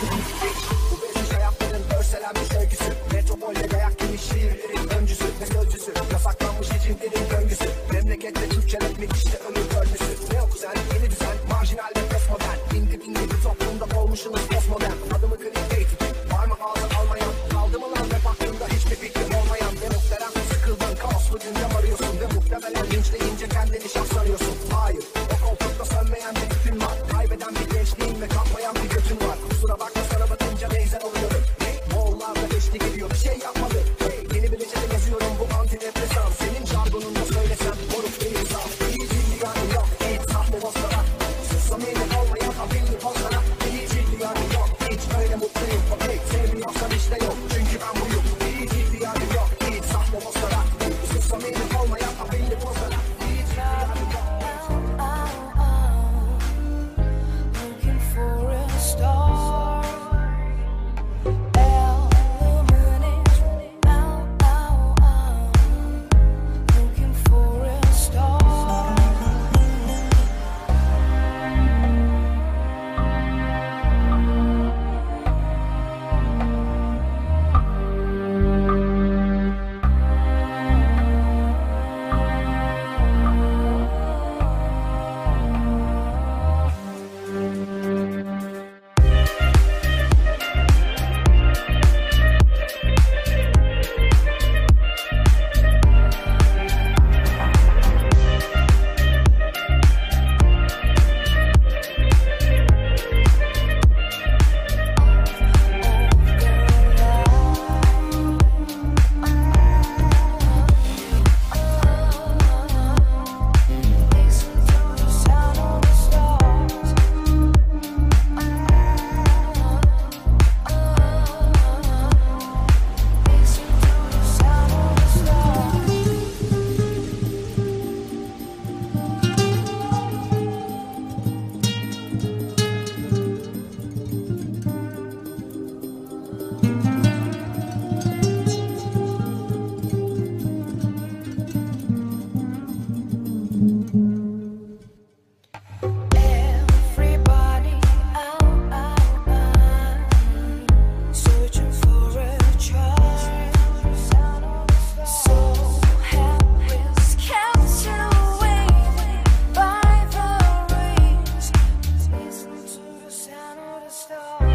Bu bezmiş hayatların örselenmiş öyküsü. Metropolde dayak yemiş şiirlerin öncüsü ve sözcüsü. Yasaklanmış içimlerin döngüsü. Memlekette Türkçe etmek işte ömür döngüsü. Ne o güzel yeni düzen marjinal ve postmodern. İndi bindi bir toplumda olmuşsunuz postmodern. Adımı clickbait var mı ağzı almayan? Kaldı mı lan rap hakkında hiçbir fikrim olmayan? Ve muhterem sıkıldın kaoslu gündem arıyorsun. Ve muhtemelen linçleyince kendini şans sanıyorsun. Hayır o koltukta sönmeyen bir bütün var. Kaybeden bir gençliğin ve kalkmayan bir götün var. Kusura bakma sana bakınca benzer oluyorum. Yollarda eşlik ediyor bir şey yapmadı. Yeni bir reçete yazıyorum bu antidepresan. Senin jargonunda söylesem moruk değil saf. İyi cilli yani yok hiç sahne bozlara. Samimi olmayan haberli pozlara. İyi cilli yani yok hiç öyle mutluyum. Okey sevmiyorsan işte yok çünkü ben buyum. İyi cilli yani yok hiç sahne bozlara. Samimi olmayan haberli pozlara. İyi cilli yani yok. Looking for a star. Looking for a star. Everybody searching for a child. So helpless, captivated by the rays. Listen to the sound of the stars.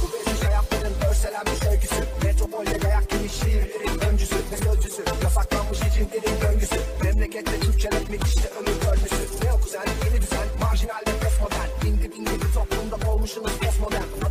Bu bezmiş hayatların örselen bir şarkısı. Metropolde dayak yemiş şiirlerin öncüsü ve sözcüsü. Yasaklanmış içimlerin döngüsü. Memlekette Türkçeletmek işte ömür görmüşsü. Ne o güzel yeni düzen, marjinal ve postmodern. İndi bindi bir toplumda olmuşsunuz postmodern.